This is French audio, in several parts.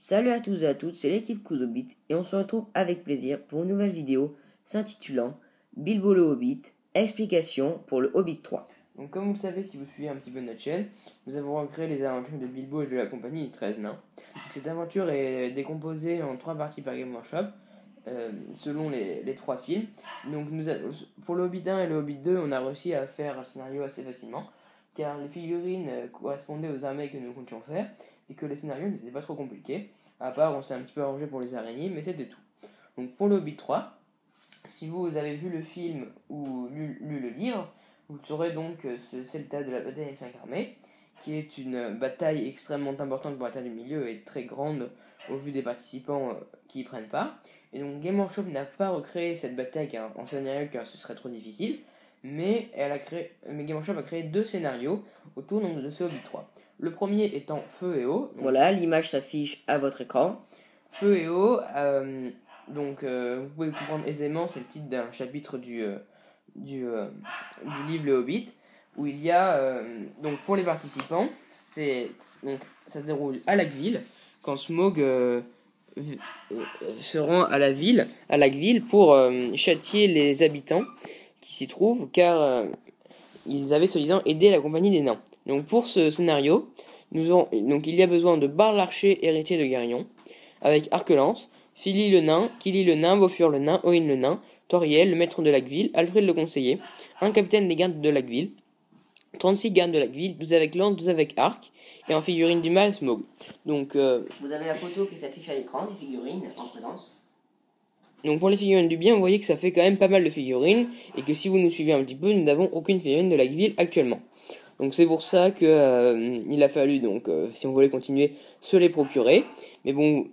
Salut à tous et à toutes, c'est l'équipe Kuzobit et on se retrouve avec plaisir pour une nouvelle vidéo s'intitulant Bilbo le Hobbit, explication pour le Hobbit 3. Donc comme vous le savez, si vous suivez un petit peu notre chaîne, nous avons recréé les aventures de Bilbo et de la compagnie 13 nains. Donc, cette aventure est décomposée en 3 parties par Game Workshop, selon les 3 films. Donc pour le Hobbit 1 et le Hobbit 2, on a réussi à faire un scénario assez facilement, car les figurines correspondaient aux armées que nous comptions faire, et que les scénarios n'étaient pas trop compliqués, à part on s'est un petit peu arrangé pour les araignées, mais c'était tout. Donc pour le Hobbit 3, si vous avez vu le film ou lu le livre, vous saurez donc que c'est le tas de la bataille des 5 armées, qui est une bataille extrêmement importante pour la Terre du Milieu et très grande au vu des participants qui y prennent part. Et donc Game Workshop n'a pas recréé cette bataille en scénario car ce serait trop difficile, mais Game Workshop a créé 2 scénarios autour donc, de ce Hobbit 3. Le premier étant Feu et Eau. Voilà, l'image s'affiche à votre écran. Feu et Eau, vous pouvez comprendre aisément, c'est le titre d'un chapitre du livre Le Hobbit, où il y a, donc pour les participants, ça se déroule à Lagueville, quand Smaug se rend à Lagueville pour châtier les habitants qui s'y trouvent, car ils avaient soi-disant aidé la compagnie des nains. Donc pour ce scénario, donc il y a besoin de Barre l'archer, héritier de Garion, avec Arc-Lance, Fili le nain, Kili le nain, Bofur le nain, Oin le nain, Toriel, le maître de Lagueville, Alfred le conseiller, un capitaine des gardes de Lagueville, 36 gardes de Lagueville, 12 avec lance, 12 avec arc, et en figurine du mal, Smaug. Donc, vous avez la photo qui s'affiche à l'écran des figurines en présence. Donc pour les figurines du bien, vous voyez que ça fait quand même pas mal de figurines, et que si vous nous suivez un petit peu, nous n'avons aucune figurine de Lagueville actuellement. Donc c'est pour ça que il a fallu donc si on voulait continuer se les procurer. Mais bon,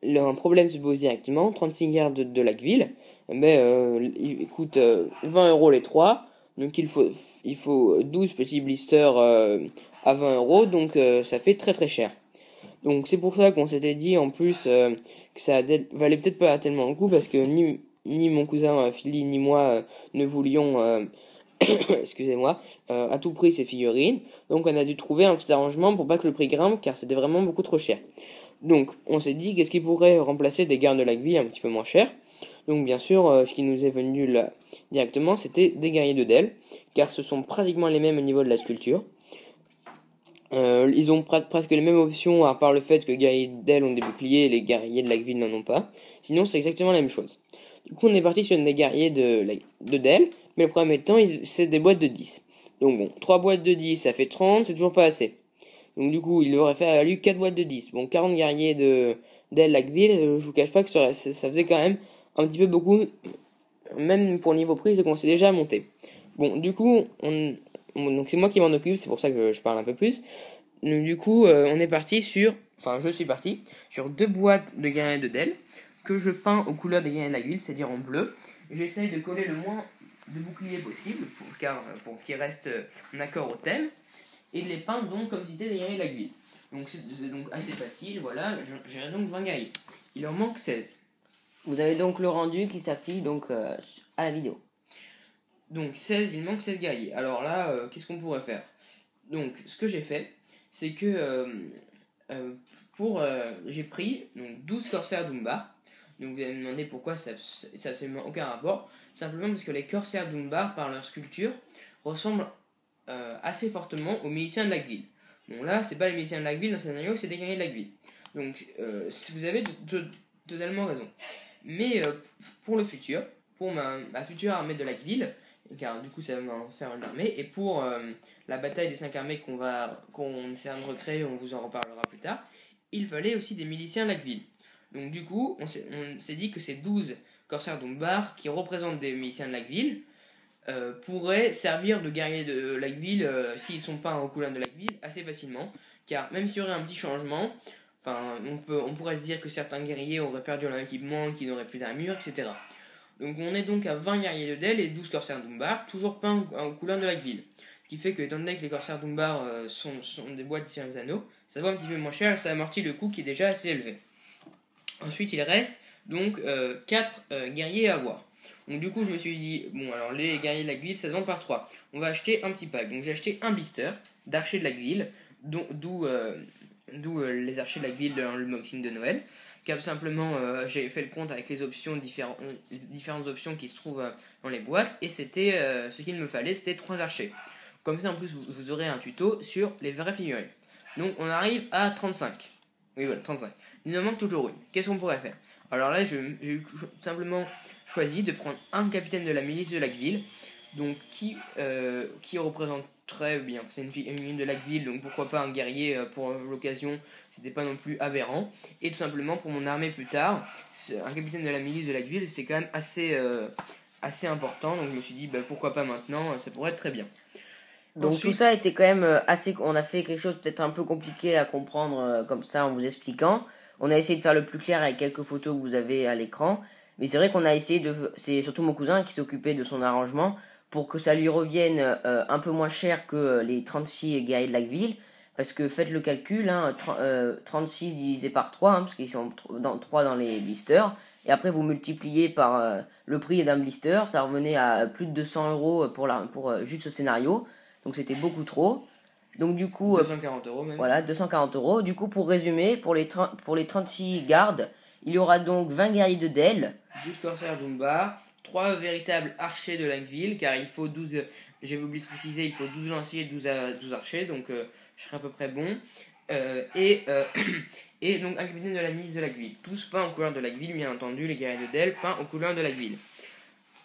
un problème se pose directement, 36 gardes de Lagueville, mais il coûte 20€ les 3. Donc il faut 12 petits blisters à 20€, donc ça fait très très cher. Donc c'est pour ça qu'on s'était dit en plus que ça valait peut-être pas tellement le coup, parce que ni mon cousin Philly ni moi ne voulions excusez-moi, à tout prix ces figurines. Donc on a dû trouver un petit arrangement pour pas que le prix grimpe, car c'était vraiment beaucoup trop cher. Donc on s'est dit qu'est-ce qui pourrait remplacer des gardes de Lagueville un petit peu moins chers. Donc bien sûr, ce qui nous est venu là directement, c'était des guerriers de Dell, car ce sont pratiquement les mêmes au niveau de la sculpture. Ils ont presque les mêmes options, à part le fait que les guerriers de Dell ont des boucliers et les guerriers de Lagueville n'en ont pas. Sinon c'est exactement la même chose. Du coup on est parti sur des guerriers de Dell, mais le premier temps c'est des boîtes de 10. Donc bon, 3 boîtes de 10 ça fait 30, c'est toujours pas assez. Donc du coup il aurait fallu 4 boîtes de 10. Bon, 40 guerriers de Dell Lagueville, je vous cache pas que ça faisait quand même un petit peu beaucoup, même pour le niveau prix c'est qu'on s'est déjà monté. Bon, du coup donc c'est moi qui m'en occupe, c'est pour ça que je parle un peu plus. Donc du coup je suis parti sur 2 boîtes de guerriers de Dell que je peins aux couleurs des guerriers de Lagueville, c'est-à-dire en bleu. J'essaye de coller le moins de boucliers possible pour qu'ils restent en accord au thème, et de les peindre donc comme si c'était des guerriers de Lagueville. Donc c'est donc assez facile, voilà, j'ai donc 20 guerriers. Il en manque 16. Vous avez donc le rendu qui s'affiche donc à la vidéo. Donc 16, il manque 16 guerriers. Alors là, qu'est-ce qu'on pourrait faire? Donc ce que j'ai fait, c'est que j'ai pris donc 12 corsaires d'Umbar. Donc vous allez me demander pourquoi ça n'a absolument aucun rapport. Simplement parce que les corsaires d'Umbar, par leur sculpture, ressemblent assez fortement aux miliciens de Lagueville. Bon là, c'est pas les miliciens de Lagueville dans ce scénario, c'est des guerriers de Lagueville. Donc vous avez totalement raison. Mais pour le futur, pour ma future armée de Lagueville, car du coup ça va m'en faire une armée, et pour la bataille des 5 armées qu'on essaie de recréer, on vous en reparlera plus tard, il fallait aussi des miliciens Lagueville. Donc du coup, on s'est dit que ces 12 corsaires d'Umbar, qui représentent des miliciens de Lagueville, pourraient servir de guerriers de Lagueville s'ils sont peints aux couleurs de Lagueville assez facilement, car même s'il y aurait un petit changement, on pourrait se dire que certains guerriers auraient perdu leur équipement, qu'ils n'auraient plus d'armure, etc. Donc on est donc à 20 guerriers de Dell et 12 corsaires d'Umbar, toujours peints aux couleurs de Lagueville. Ce qui fait que, étant donné que les corsaires d'Umbar sont des boîtes sur les anneaux, ça va un petit peu moins cher et ça amortit le coût qui est déjà assez élevé. Ensuite, il reste donc 4 guerriers à avoir. Donc du coup, je me suis dit, bon, alors les guerriers de Lagueville, ça se vend par 3. On va acheter un petit pack. Donc j'ai acheté un blister d'archer de Lagueville, d'où d'où les archers de la ville dans l'unboxing de Noël. Car tout simplement, j'ai fait le compte avec les options différentes options qui se trouvent dans les boîtes, et c'était ce qu'il me fallait, c'était 3 archers. Comme ça, en plus, vous aurez un tuto sur les vraies figurines. Donc, on arrive à 35. Oui, voilà, 35. Il nous manque toujours une. Qu'est-ce qu'on pourrait faire? Alors là, j'ai simplement choisi de prendre un capitaine de la milice de Laqueville, donc qui représente très bien. C'est une figurine de Laqueville, donc pourquoi pas un guerrier pour l'occasion, c'était pas non plus aberrant. Et tout simplement pour mon armée plus tard, un capitaine de la milice de Laqueville, c'est quand même assez important, donc je me suis dit pourquoi pas maintenant, ça pourrait être très bien. Donc ensuite, tout ça était quand même assez... On a fait quelque chose peut-être un peu compliqué à comprendre comme ça en vous expliquant. On a essayé de faire le plus clair avec quelques photos que vous avez à l'écran. Mais c'est vrai qu'on a essayé de... C'est surtout mon cousin qui s'est occupé de son arrangement pour que ça lui revienne un peu moins cher que les 36 guerriers de Laqueville. Parce que faites le calcul, 36 divisé par 3, parce qu'ils sont 3 dans les blisters. Et après vous multipliez par le prix d'un blister, ça revenait à plus de 200 € pour juste ce scénario. Donc c'était beaucoup trop. Donc du coup 240 € même. Voilà, 240 €. Du coup, pour résumer, pour les 36 gardes, il y aura donc 20 guerriers de Dell, 12 corsaires d'Umbar, 3 véritables archers de Laqueville, car il faut 12, j'avais oublié de préciser, il faut 12 lanciers et 12 archers, donc je serai à peu près bon. Et donc un capitaine de la milice de Laqueville. Tous peints aux couleurs de Laqueville, bien entendu, les guerriers de Dell peints aux couleurs de Laqueville.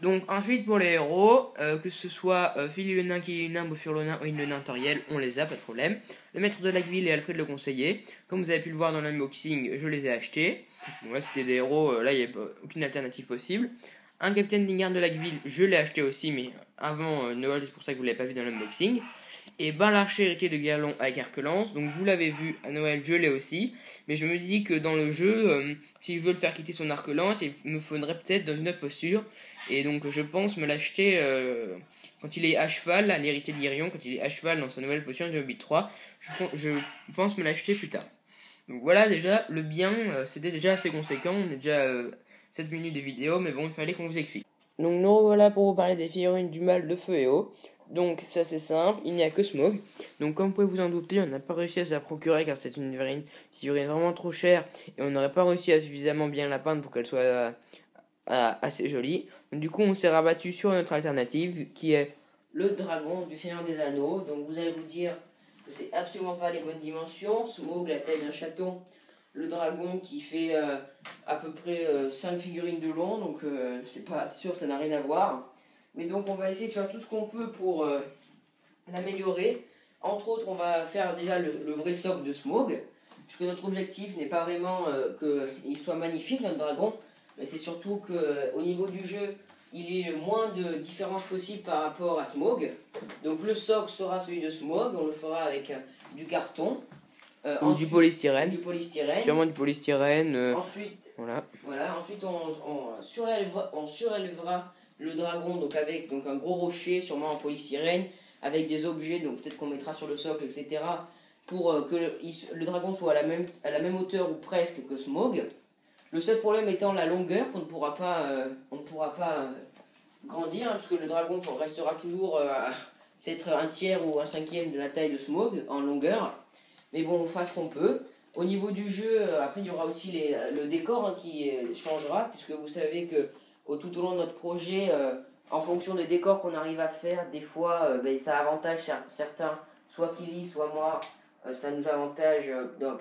Donc ensuite pour les héros, que ce soit Philippe le Nain, Kili le Nain, Bofur le Nain, Oin le Nain, Toriel, on les a, pas de problème. Le maître de Laqueville et Alfred le conseiller. Comme vous avez pu le voir dans l'unboxing, je les ai achetés. Donc là c'était des héros, là il n'y a aucune alternative possible. Un capitaine d'Ingard de Laqueville, je l'ai acheté aussi, mais avant Noël, c'est pour ça que vous ne l'avez pas vu dans l'unboxing. Et Ben l'archer héritier de Guerlon avec Arc-Lance, donc vous l'avez vu à Noël, je l'ai aussi. Mais je me dis que dans le jeu, si je veux le faire quitter son Arc-Lance, il me faudrait peut-être dans une autre posture. Et donc je pense me l'acheter quand il est à cheval, à l'héritier de Guirion, quand il est à cheval dans sa nouvelle potion de Hobbit 3. Je pense me l'acheter plus tard. Donc voilà, déjà, le bien, c'était déjà assez conséquent. On est déjà 7 minutes de vidéo, mais bon, il fallait qu'on vous explique. Donc nous revoilà pour vous parler des figurines du mal de Feu et Eau. Donc ça c'est simple, il n'y a que Smaug. Donc comme vous pouvez vous en douter, on n'a pas réussi à se la procurer car c'est une figurine vraiment trop chère. Et on n'aurait pas réussi à suffisamment bien la peindre pour qu'elle soit assez jolie. Donc, du coup on s'est rabattu sur notre alternative qui est le dragon du Seigneur des Anneaux. Donc vous allez vous dire que c'est absolument pas les bonnes dimensions. Smaug, la tête d'un chaton. Le dragon qui fait à peu près 5 figurines de long. Donc c'est sûr, ça n'a rien à voir. Mais donc on va essayer de faire tout ce qu'on peut pour l'améliorer. Entre autres, on va faire déjà le vrai socle de Smaug. Puisque notre objectif n'est pas vraiment qu'il soit magnifique, notre dragon. Mais c'est surtout qu'au niveau du jeu, il y ait le moins de différence possible par rapport à Smaug. Donc le socle sera celui de Smaug. On le fera avec du carton. Ou du polystyrène. Du polystyrène. Sûrement du polystyrène. Ensuite, ensuite on surélèvera le dragon avec un gros rocher, sûrement en polystyrène, avec des objets, donc peut-être qu'on mettra sur le socle, etc. pour que le dragon soit à la même hauteur ou presque que Smaug. Le seul problème étant la longueur, qu'on ne pourra pas, grandir, parce que le dragon restera toujours peut-être un tiers ou un cinquième de la taille de Smaug en longueur. Mais bon, on fera ce qu'on peut. Au niveau du jeu, après il y aura aussi le décor qui changera, puisque vous savez que tout au long de notre projet, en fonction des décors qu'on arrive à faire, des fois ça avantage certains, soit Kili, soit moi, ça nous avantage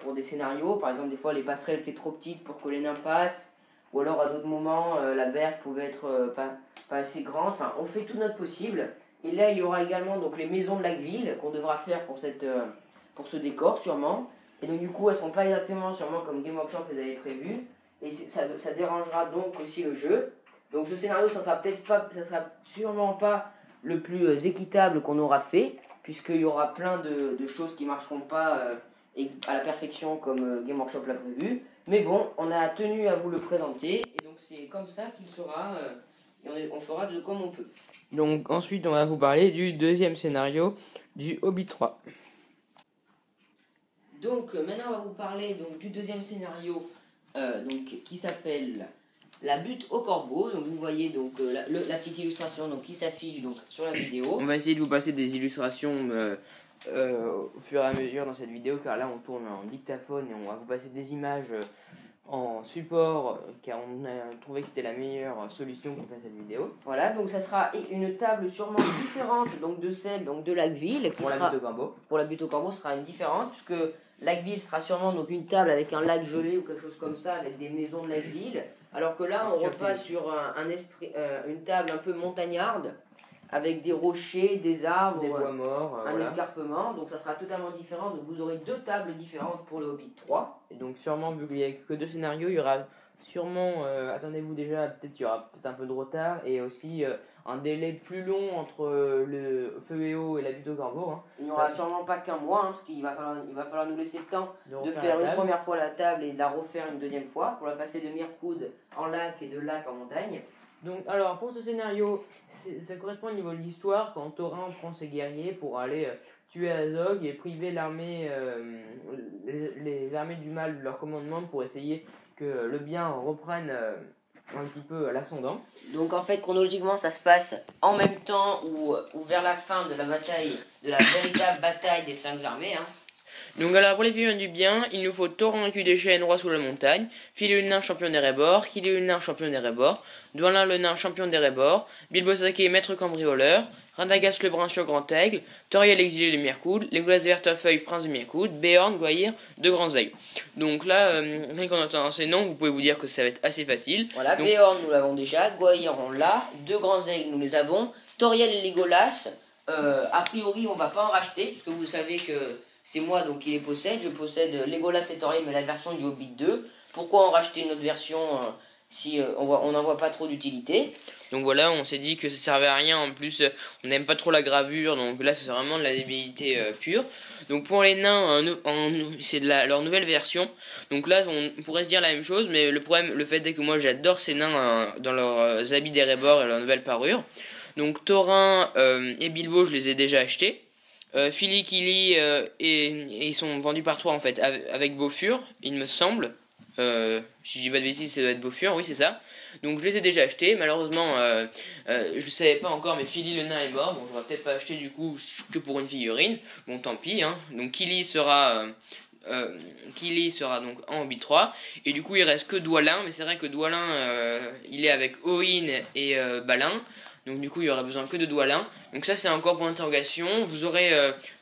pour des scénarios. Par exemple, des fois les passerelles étaient trop petites pour que les nains passent, ou alors à d'autres moments la berge pouvait être pas assez grande. Enfin, on fait tout notre possible. Et là, il y aura également donc les maisons de Laqueville qu'on devra faire pour ce décor sûrement. Et donc du coup, elles ne seront pas exactement sûrement comme Game Workshop les avait prévues. Et ça dérangera donc aussi le jeu. Donc ce scénario, ça sera sûrement pas le plus équitable qu'on aura fait, puisqu'il y aura plein de choses qui marcheront pas à la perfection comme Game Workshop l'a prévu. Mais bon, on a tenu à vous le présenter, et donc c'est comme ça qu'il sera, et on fera comme on peut. Donc ensuite, on va vous parler du deuxième scénario du Hobbit 3. Donc maintenant, on va vous parler du deuxième scénario qui s'appelle La butte au corbeau. Donc vous voyez la petite illustration qui s'affiche sur la vidéo. On va essayer de vous passer des illustrations au fur et à mesure dans cette vidéo, car là on tourne en dictaphone et on va vous passer des images en support, car on a trouvé que c'était la meilleure solution pour faire cette vidéo. Voilà, donc ça sera une table sûrement différente donc de celle donc de Lac-Ville. Pour la butte au corbeau. Pour la butte au corbeau sera une différente, puisque Lac-Ville sera sûrement donc une table avec un lac gelé ou quelque chose comme ça, avec des maisons de Lac-Ville. Alors que là, on repasse sur une table un peu montagnarde, avec des rochers, des arbres, des bois morts, un escarpement. Donc ça sera totalement différent. Donc vous aurez 2 tables différentes pour le Hobbit 3. Et donc sûrement, vu qu'il n'y a que 2 scénarios, il y aura sûrement, attendez-vous déjà, peut-être il y aura peut-être un peu de retard et aussi un délai plus long entre le Feu et Eau et la butte au corbeau. Hein. Il n'y aura sûrement pas qu'un mois, hein, parce qu'il va falloir nous laisser le temps de faire une première fois la table et de la refaire une deuxième fois pour la passer de Mircoud en lac et de lac en montagne. Donc alors pour ce scénario, ça correspond au niveau de l'histoire quand Thorin prend ses guerriers pour aller tuer Azog et priver l'armée, les armées du mal de leur commandement pour essayer que le bien reprenne un petit peu l'ascendant. Donc en fait chronologiquement ça se passe en même temps ou vers la fin de la bataille, de la véritable bataille des 5 armées. Hein. Donc alors pour les figurines du bien, il nous faut Thorin cul des chênes, roi sous la montagne, Fili le nain champion des Rébors, Kili le nain champion des Rébors, Dwalin le nain champion des Rébors, Bilbo Sake maître cambrioleur, Radagast le brun sur Grand Aigle, Toriel exilé de Mircoud, Legolas de Vertefeuille prince de Mircoud, Béorn, Goyir, de Grands Aigles. Donc là, rien qu'en entendant ces noms, vous pouvez vous dire que ça va être assez facile. Voilà, donc, Béorn nous l'avons déjà, Goyir on l'a, de Grands Aigles nous les avons, Toriel et Legolas, a priori on va pas en racheter, puisque vous savez que c'est moi donc qui les possède. Je possède Legolas et Toriel, mais la version du Hobbit 2. Pourquoi en racheter une autre version si on n'en voit pas trop d'utilité? Donc voilà, on s'est dit que ça servait à rien. En plus, on n'aime pas trop la gravure, donc là c'est vraiment de la débilité pure. Donc pour les nains, c'est leur nouvelle version. Donc là, on pourrait se dire la même chose, mais le problème, le fait est que moi j'adore ces nains dans leurs habits des Rébors et leur nouvelle parure. Donc Thorin et Bilbo, je les ai déjà achetés. Fili, Kili et ils sont vendus par toi en fait avec Bofur, il me semble. Si je dis pas de bêtises, ça doit être Bofur, oui c'est ça. Donc je les ai déjà achetés. Malheureusement, je savais pas encore, mais Fili le nain est mort. Bon, je vais peut-être pas acheter du coup que pour une figurine. Bon, tant pis. Hein. Donc Kili sera donc en Hobbit 3 et du coup il reste que Dwalin, mais c'est vrai que Dwalin il est avec Oin et Balin. Donc du coup il y aura besoin que de Dwalin. Donc ça c'est encore pour l'interrogation. Vous aurez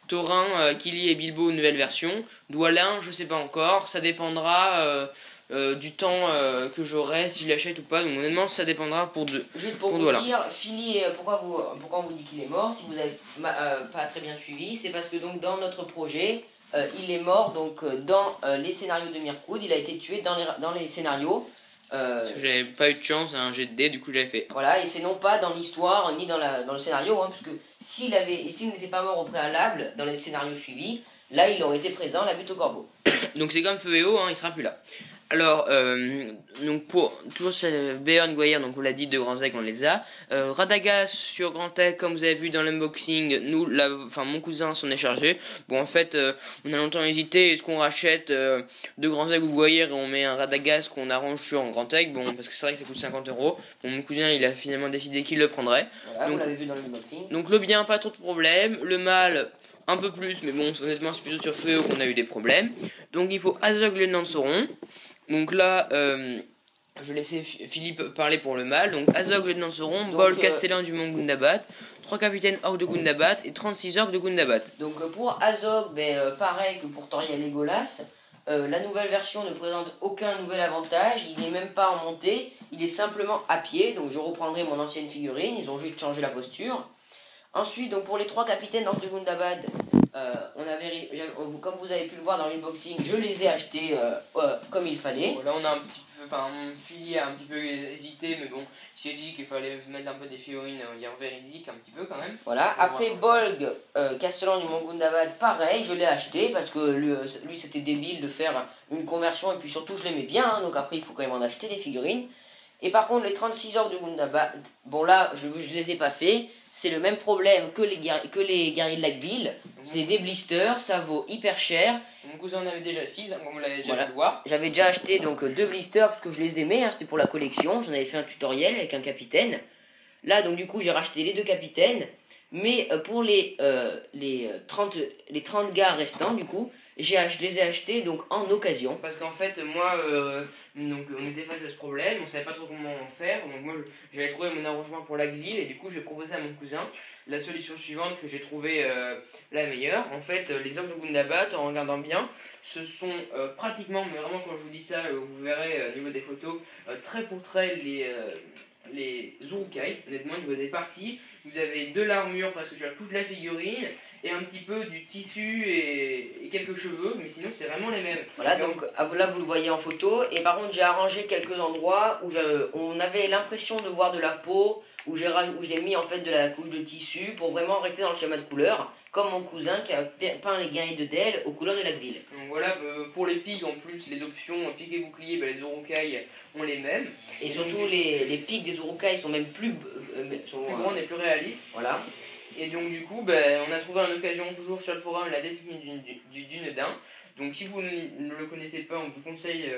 Thorin, Kili et Bilbo nouvelle version. Dwalin je sais pas encore. Ça dépendra du temps que j'aurai, si je l'achète ou pas. Donc honnêtement ça dépendra pour deux. Juste pour vous dire, Fili, pourquoi on vous dit qu'il est mort si vous n'avez pas très bien suivi, c'est parce que donc dans notre projet il est mort donc dans les scénarios de Mircoud. Il a été tué dans les scénarios. Parce que j'avais pas eu de chance, un jet de dés, du coup j'avais fait. Voilà, et c'est non pas dans l'histoire ni dans le scénario, hein, parce que s'il n'était pas mort au préalable dans les scénarios suivis, là il aurait été présent, la butte au corbeau. Donc c'est comme Feu et Eau, hein, il sera plus là. Alors, donc pour toujours Béorn, Goyir, donc on l'a dit, de Grands Aigles, on les a. Radagast sur Grand Aigle, comme vous avez vu dans l'unboxing, mon cousin s'en est chargé. Bon, en fait, on a longtemps hésité, est-ce qu'on rachète de Grands Aigles ou Goyir et on met un Radagast qu'on arrange sur Grand Aigle. Bon, parce que c'est vrai que ça coûte 50 €. Bon, mon cousin, il a finalement décidé qu'il le prendrait. Voilà, donc, vous l'avez vu dans l'unboxing. Donc le bien, pas trop de problème. Le mal, un peu plus, mais bon, honnêtement, c'est plutôt sur Feu et Eau qu'on a eu des problèmes. Donc il faut Azog, lieutenant de Sauron. Donc là, je vais laisser Philippe parler pour le mal. Donc Azog, lieutenant de Sauron, Bol, Castellan du Mont Gundabad, 3 capitaines orques de Gundabad et 36 orques de Gundabad. Donc pour Azog, pareil que pour Toriel et Legolas, la nouvelle version ne présente aucun nouvel avantage. Il n'est même pas en montée, il est simplement à pied. Donc je reprendrai mon ancienne figurine, ils ont juste changé la posture. Ensuite, donc pour les 3 capitaines orques de Gundabad, comme vous avez pu le voir dans l'unboxing, je les ai achetés comme il fallait. Bon, là on a un petit peu, Philly a un petit peu hésité, mais bon, il s'est dit qu'il fallait mettre un peu des figurines, on va dire véridiques un petit peu quand même. Voilà, après Bolg, Castellan du Mont Gundabad, pareil, je l'ai acheté parce que lui c'était débile de faire une conversion et puis surtout je l'aimais bien, hein, donc après il faut quand même en acheter des figurines. Et par contre les 36 orques de Gundabad, bon là je les ai pas fait. C'est le même problème que les guerriers de Lac-Ville. C'est des blisters, ça vaut hyper cher. Mon cousin en avait déjà 6, hein, comme vous l'avez déjà pu voir. J'avais déjà acheté donc 2 blisters parce que je les aimais, hein, c'était pour la collection. J'en avais fait un tutoriel avec un capitaine. Là donc du coup j'ai racheté les 2 capitaines. Mais pour les 30 gars restants, du coup, je les ai achetés donc en occasion. Parce qu'en fait, moi, donc, on était face à ce problème, on savait pas trop comment faire. Donc, moi, j'avais trouvé mon arrangement pour la grille et du coup, j'ai proposé à mon cousin la solution suivante que j'ai trouvé la meilleure. En fait, les orques de Bundabat, en regardant bien, ce sont pratiquement, mais vraiment, quand je vous dis ça, vous verrez au niveau des photos, trait pour trait les Urukai. Honnêtement, au niveau des parties, vous avez de l'armure parce que j'ai toute la figurine et un petit peu du tissu et quelques cheveux, mais sinon c'est vraiment les mêmes. Voilà, donc là vous le voyez en photo, et par contre j'ai arrangé quelques endroits où on avait l'impression de voir de la peau, où j'ai mis en fait de la couche de tissu pour vraiment rester dans le schéma de couleur, comme mon cousin qui a peint les guinilles de Dell aux couleurs de la grille. Donc voilà, pour les pigs en plus, les options pique et bouclier, les Urukai ont les mêmes. Et surtout les pics des Urukai sont même plus grandes et plus réalistes. Voilà. Et donc du coup, on a trouvé en occasion toujours sur le forum la destinée du Dunedain. Donc si vous ne le connaissez pas, on vous conseille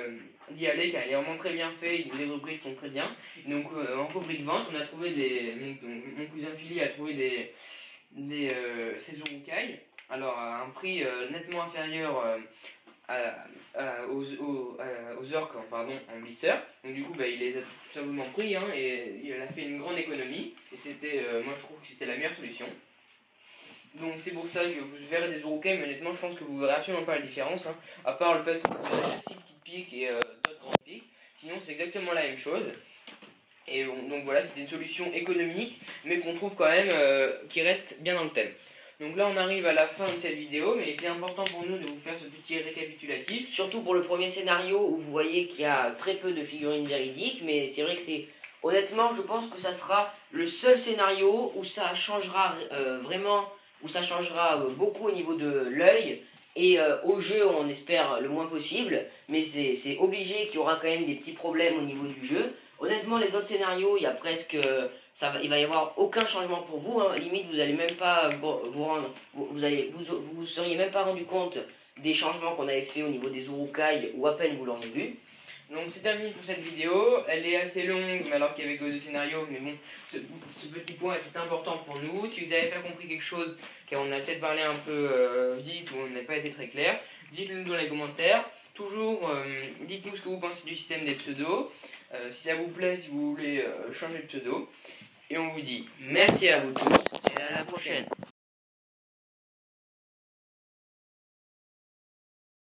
d'y aller car il est vraiment très bien fait, les rubriques sont très bien. Donc en rubrique vente, on a trouvé mon cousin Philly a trouvé ces Urukai. Alors à un prix nettement inférieur aux orques en blister. Donc du coup il les a tout simplement pris et il a fait une grande économie et c'était moi je trouve que c'était la meilleure solution. Donc c'est pour ça que vous verrez des Urukai, mais honnêtement je pense que vous verrez absolument pas la différence, à part le fait que vous avez 6 petites piques et d'autres grandes piques. Sinon c'est exactement la même chose. Et bon, donc voilà, c'était une solution économique mais qu'on trouve quand même qui reste bien dans le thème. Donc là on arrive à la fin de cette vidéo, mais il était important pour nous de vous faire ce petit récapitulatif. Surtout pour le premier scénario où vous voyez qu'il y a très peu de figurines véridiques, mais c'est vrai que c'est... Honnêtement, je pense que ça sera le seul scénario où ça changera vraiment, où ça changera beaucoup au niveau de l'œil. Et au jeu, on espère le moins possible, mais c'est obligé qu'il y aura quand même des petits problèmes au niveau du jeu. Honnêtement, les autres scénarios, il y a presque... il va y avoir aucun changement pour vous, limite vous allez même pas vous seriez même pas rendu compte des changements qu'on avait fait au niveau des Urukai ou à peine vous l'auriez vu. Donc c'est terminé pour cette vidéo, elle est assez longue alors qu'il y avait que 2 scénarios, mais bon, ce petit point est important pour nous. Si vous n'avez pas compris quelque chose, car on a peut-être parlé un peu vite ou on n'a pas été très clair, dites-le nous dans les commentaires. Toujours, dites-nous ce que vous pensez du système des pseudos, si ça vous plaît, si vous voulez changer de pseudo. Et on vous dit merci à vous tous et à la prochaine.